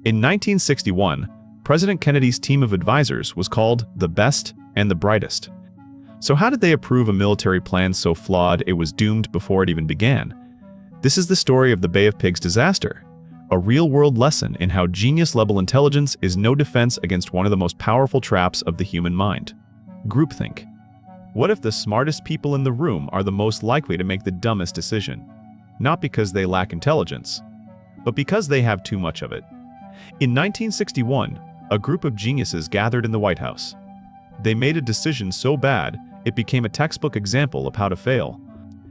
In 1961, President Kennedy's team of advisors was called the best and the brightest. So how did they approve a military plan so flawed it was doomed before it even began? This is the story of the Bay of Pigs disaster, a real-world lesson in how genius-level intelligence is no defense against one of the most powerful traps of the human mind: groupthink. What if the smartest people in the room are the most likely to make the dumbest decision? Not because they lack intelligence, but because they have too much of it. In 1961, a group of geniuses gathered in the White House. They made a decision so bad, it became a textbook example of how to fail.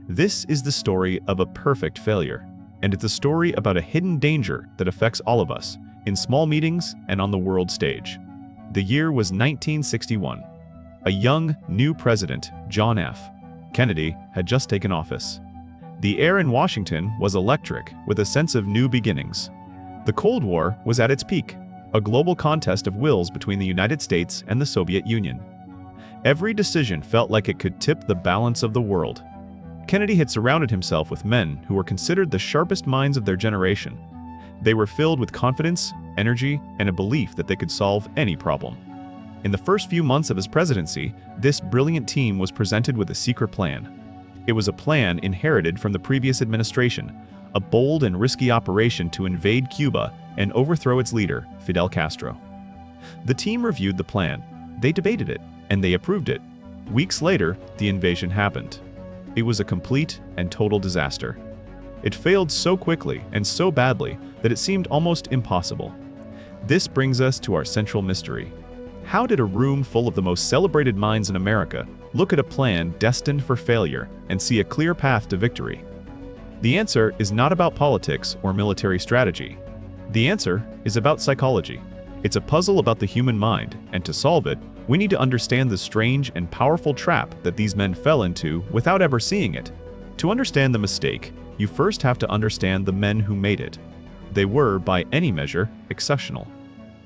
This is the story of a perfect failure, and it's a story about a hidden danger that affects all of us, in small meetings and on the world stage. The year was 1961. A young, new president, John F. Kennedy, had just taken office. The air in Washington was electric, with a sense of new beginnings. The Cold War was at its peak, a global contest of wills between the United States and the Soviet Union. Every decision felt like it could tip the balance of the world. Kennedy had surrounded himself with men who were considered the sharpest minds of their generation. They were filled with confidence, energy, and a belief that they could solve any problem. In the first few months of his presidency, this brilliant team was presented with a secret plan. It was a plan inherited from the previous administration, a bold and risky operation to invade Cuba and overthrow its leader, Fidel Castro. The team reviewed the plan, they debated it, and they approved it. Weeks later, the invasion happened. It was a complete and total disaster. It failed so quickly and so badly that it seemed almost impossible. This brings us to our central mystery. How did a room full of the most celebrated minds in America look at a plan destined for failure and see a clear path to victory? The answer is not about politics or military strategy. The answer is about psychology. It's a puzzle about the human mind, and to solve it, we need to understand the strange and powerful trap that these men fell into without ever seeing it. To understand the mistake, you first have to understand the men who made it. They were, by any measure, exceptional.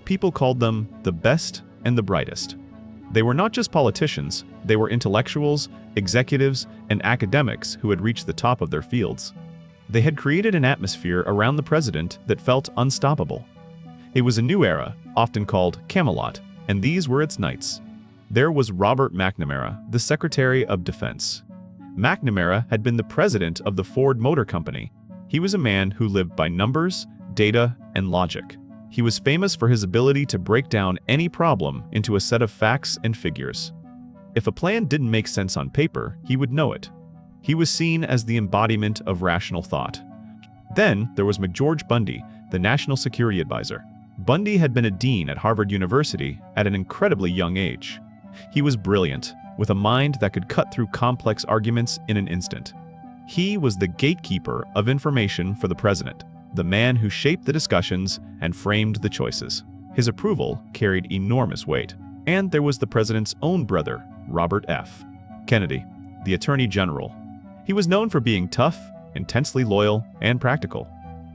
People called them the best and the brightest. They were not just politicians, they were intellectuals, executives, and academics who had reached the top of their fields. They had created an atmosphere around the president that felt unstoppable. It was a new era, often called Camelot, and these were its knights. There was Robert McNamara, the Secretary of Defense. McNamara had been the president of the Ford Motor Company. He was a man who lived by numbers, data, and logic. He was famous for his ability to break down any problem into a set of facts and figures. If a plan didn't make sense on paper, he would know it. He was seen as the embodiment of rational thought. Then there was McGeorge Bundy, the National Security Advisor. Bundy had been a dean at Harvard University at an incredibly young age. He was brilliant, with a mind that could cut through complex arguments in an instant. He was the gatekeeper of information for the president, the man who shaped the discussions and framed the choices. His approval carried enormous weight. And there was the president's own brother, Robert F. Kennedy, the Attorney General. He was known for being tough, intensely loyal, and practical.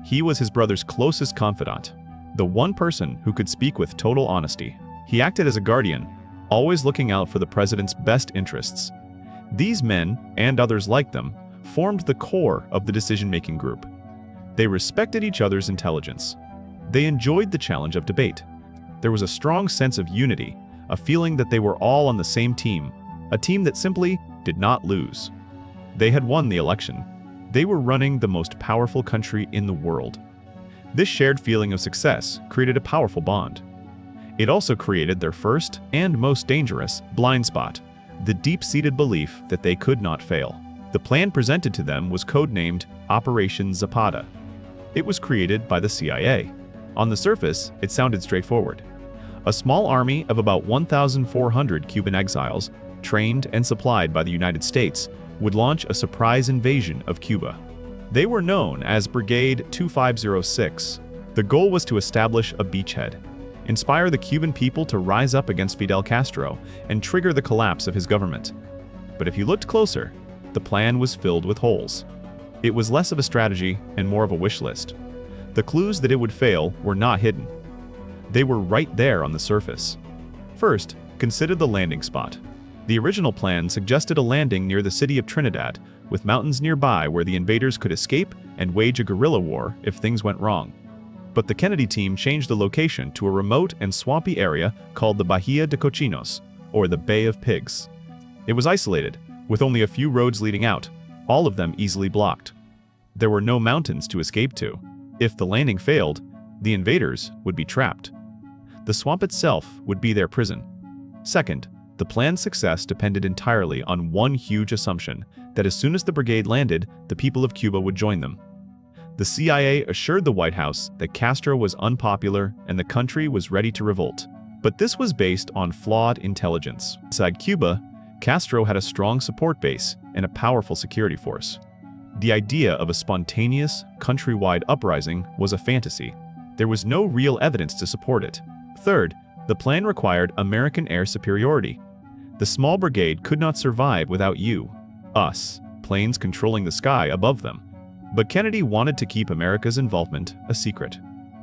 He was his brother's closest confidant, the one person who could speak with total honesty. He acted as a guardian, always looking out for the president's best interests. These men, and others like them, formed the core of the decision-making group. They respected each other's intelligence. They enjoyed the challenge of debate. There was a strong sense of unity, a feeling that they were all on the same team, a team that simply did not lose. They had won the election. They were running the most powerful country in the world. This shared feeling of success created a powerful bond. It also created their first and most dangerous blind spot, the deep-seated belief that they could not fail. The plan presented to them was codenamed Operation Zapata. It was created by the CIA. On the surface, it sounded straightforward. A small army of about 1,400 Cuban exiles, trained and supplied by the United States, would launch a surprise invasion of Cuba. They were known as Brigade 2506. The goal was to establish a beachhead, inspire the Cuban people to rise up against Fidel Castro, and trigger the collapse of his government. But if you looked closer, the plan was filled with holes. It was less of a strategy and more of a wish list. The clues that it would fail were not hidden. They were right there on the surface. First, consider the landing spot. The original plan suggested a landing near the city of Trinidad, with mountains nearby where the invaders could escape and wage a guerrilla war if things went wrong. but the Kennedy team changed the location to a remote and swampy area called the Bahia de Cochinos, or the Bay of Pigs. It was isolated, with only a few roads leading out, all of them easily blocked. There were no mountains to escape to. If the landing failed, the invaders would be trapped. The swamp itself would be their prison. Second, the plan's success depended entirely on one huge assumption, that as soon as the brigade landed, the people of Cuba would join them. The CIA assured the White House that Castro was unpopular and the country was ready to revolt. But this was based on flawed intelligence. Inside Cuba, Castro had a strong support base and a powerful security force. The idea of a spontaneous, countrywide uprising was a fantasy. There was no real evidence to support it. Third, the plan required American air superiority. The small brigade could not survive without you, us, planes controlling the sky above them. But Kennedy wanted to keep America's involvement a secret.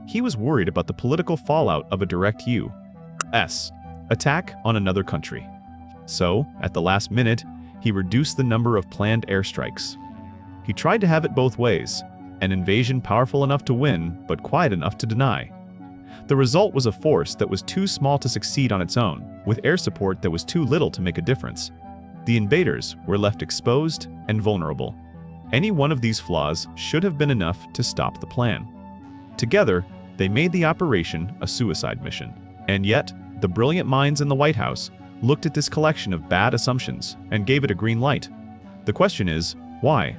He was worried about the political fallout of a direct U.S. attack on another country. So, at the last minute, he reduced the number of planned airstrikes. He tried to have it both ways, an invasion powerful enough to win, but quiet enough to deny. The result was a force that was too small to succeed on its own, with air support that was too little to make a difference. The invaders were left exposed and vulnerable. Any one of these flaws should have been enough to stop the plan. Together, they made the operation a suicide mission. And yet, the brilliant minds in the White House looked at this collection of bad assumptions and gave it a green light. The question is, why?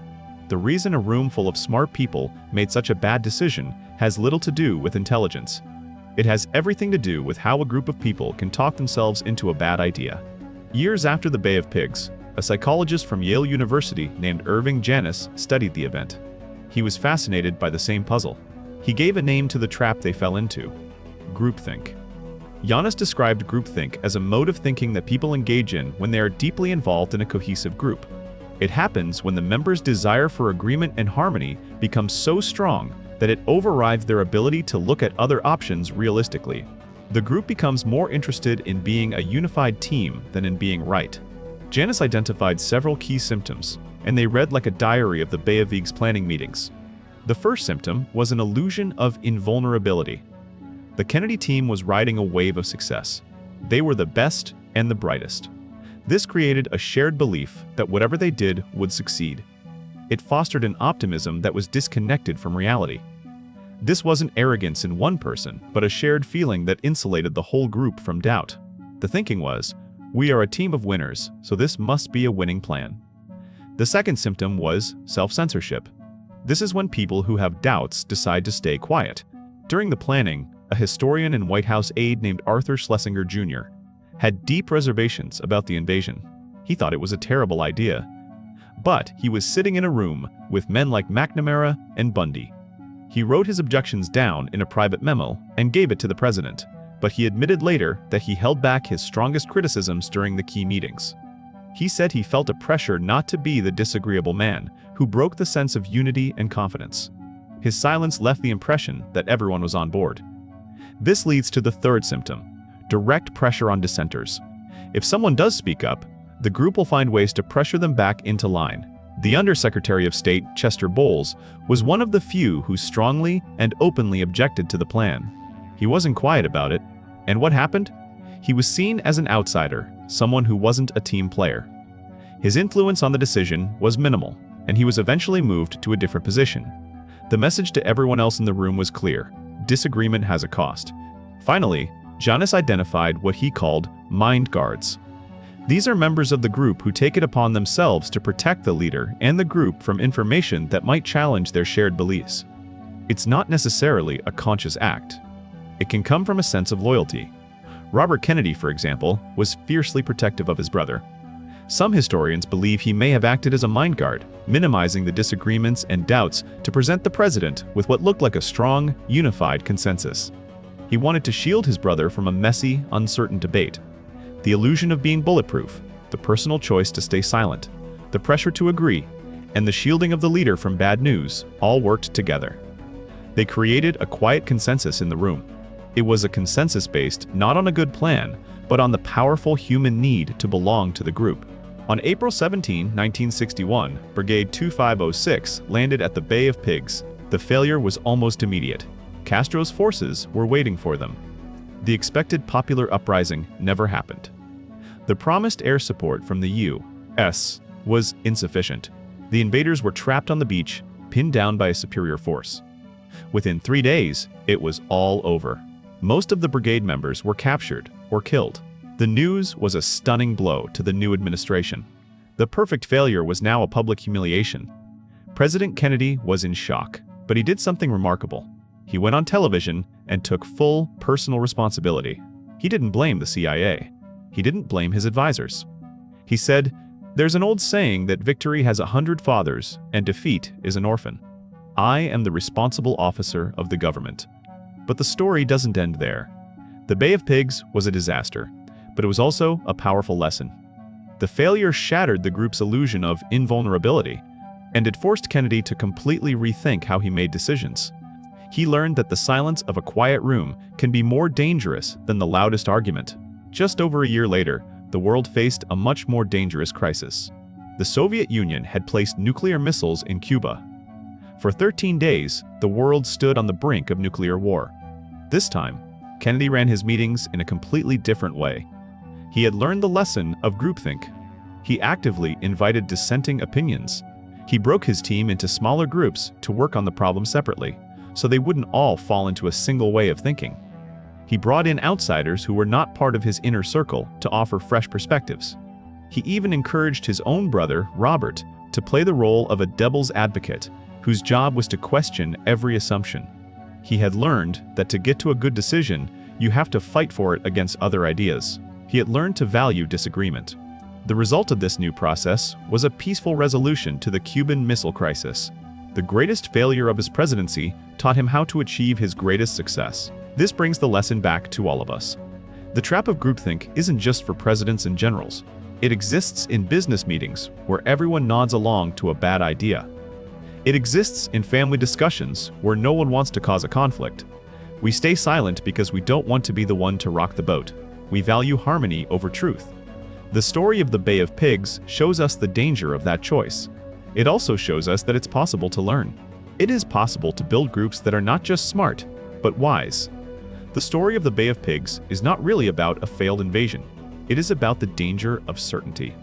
The reason a room full of smart people made such a bad decision has little to do with intelligence. It has everything to do with how a group of people can talk themselves into a bad idea. Years after the Bay of Pigs, a psychologist from Yale University named Irving Janis studied the event. He was fascinated by the same puzzle. He gave a name to the trap they fell into: groupthink. Janis described groupthink as a mode of thinking that people engage in when they are deeply involved in a cohesive group. It happens when the members' desire for agreement and harmony becomes so strong that it overrides their ability to look at other options realistically. The group becomes more interested in being a unified team than in being right. Janis identified several key symptoms, and they read like a diary of the Bay of Pigs planning meetings. The first symptom was an illusion of invulnerability. The Kennedy team was riding a wave of success. They were the best and the brightest. This created a shared belief that whatever they did would succeed. It fostered an optimism that was disconnected from reality. This wasn't arrogance in one person, but a shared feeling that insulated the whole group from doubt. The thinking was, we are a team of winners, so this must be a winning plan. The second symptom was self-censorship. This is when people who have doubts decide to stay quiet. During the planning, a historian and White House aide named Arthur Schlesinger Jr. had deep reservations about the invasion. He thought it was a terrible idea. But he was sitting in a room with men like McNamara and Bundy. He wrote his objections down in a private memo and gave it to the president, but he admitted later that he held back his strongest criticisms during the key meetings. He said he felt a pressure not to be the disagreeable man who broke the sense of unity and confidence. His silence left the impression that everyone was on board. This leads to the third symptom: direct pressure on dissenters. If someone does speak up, the group will find ways to pressure them back into line. The Undersecretary of State, Chester Bowles, was one of the few who strongly and openly objected to the plan. He wasn't quiet about it, and what happened? He was seen as an outsider, someone who wasn't a team player. His influence on the decision was minimal, and he was eventually moved to a different position. The message to everyone else in the room was clear: disagreement has a cost. Finally, Janis identified what he called mind guards. These are members of the group who take it upon themselves to protect the leader and the group from information that might challenge their shared beliefs. It's not necessarily a conscious act. It can come from a sense of loyalty. Robert Kennedy, for example, was fiercely protective of his brother. Some historians believe he may have acted as a mind guard, minimizing the disagreements and doubts to present the president with what looked like a strong, unified consensus. He wanted to shield his brother from a messy, uncertain debate. The illusion of being bulletproof, the personal choice to stay silent, the pressure to agree, and the shielding of the leader from bad news all worked together. They created a quiet consensus in the room. It was a consensus based not on a good plan, but on the powerful human need to belong to the group. On April 17, 1961, Brigade 2506 landed at the Bay of Pigs. The failure was almost immediate. Castro's forces were waiting for them. The expected popular uprising never happened. The promised air support from the U.S. was insufficient. The invaders were trapped on the beach, pinned down by a superior force. Within 3 days, it was all over. Most of the brigade members were captured or killed. The news was a stunning blow to the new administration. The perfect failure was now a public humiliation. President Kennedy was in shock, but he did something remarkable. He went on television and took full personal responsibility. He didn't blame the CIA. He didn't blame his advisors. He said, "There's an old saying that victory has 100 fathers and defeat is an orphan. I am the responsible officer of the government." But the story doesn't end there. The Bay of Pigs was a disaster, but it was also a powerful lesson. The failure shattered the group's illusion of invulnerability, and it forced Kennedy to completely rethink how he made decisions. He learned that the silence of a quiet room can be more dangerous than the loudest argument. Just over a year later, the world faced a much more dangerous crisis. The Soviet Union had placed nuclear missiles in Cuba. For 13 days, the world stood on the brink of nuclear war. This time, Kennedy ran his meetings in a completely different way. He had learned the lesson of groupthink. He actively invited dissenting opinions. He broke his team into smaller groups to work on the problem separately, so they wouldn't all fall into a single way of thinking. He brought in outsiders who were not part of his inner circle to offer fresh perspectives. He even encouraged his own brother, Robert, to play the role of a devil's advocate, whose job was to question every assumption. He had learned that to get to a good decision, you have to fight for it against other ideas. He had learned to value disagreement. The result of this new process was a peaceful resolution to the Cuban Missile Crisis. The greatest failure of his presidency taught him how to achieve his greatest success. This brings the lesson back to all of us. The trap of groupthink isn't just for presidents and generals. It exists in business meetings where everyone nods along to a bad idea. It exists in family discussions where no one wants to cause a conflict. We stay silent because we don't want to be the one to rock the boat. We value harmony over truth. The story of the Bay of Pigs shows us the danger of that choice. It also shows us that it's possible to learn. It is possible to build groups that are not just smart, but wise. The story of the Bay of Pigs is not really about a failed invasion. It is about the danger of certainty.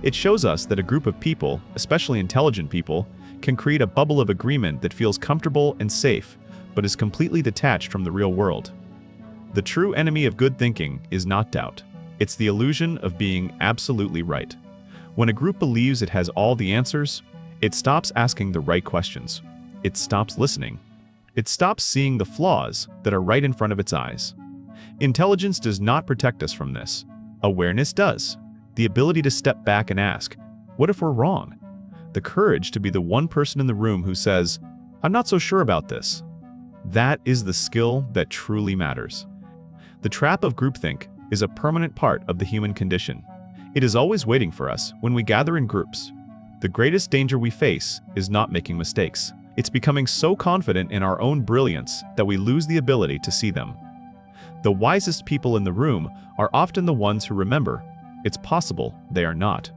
It shows us that a group of people, especially intelligent people, can create a bubble of agreement that feels comfortable and safe, but is completely detached from the real world. The true enemy of good thinking is not doubt. It's the illusion of being absolutely right. When a group believes it has all the answers, it stops asking the right questions. It stops listening. It stops seeing the flaws that are right in front of its eyes. Intelligence does not protect us from this. Awareness does. The ability to step back and ask, what if we're wrong? The courage to be the one person in the room who says, I'm not so sure about this. That is the skill that truly matters. The trap of groupthink is a permanent part of the human condition. It is always waiting for us when we gather in groups. The greatest danger we face is not making mistakes. It's becoming so confident in our own brilliance that we lose the ability to see them. The wisest people in the room are often the ones who remember, it's possible they are not.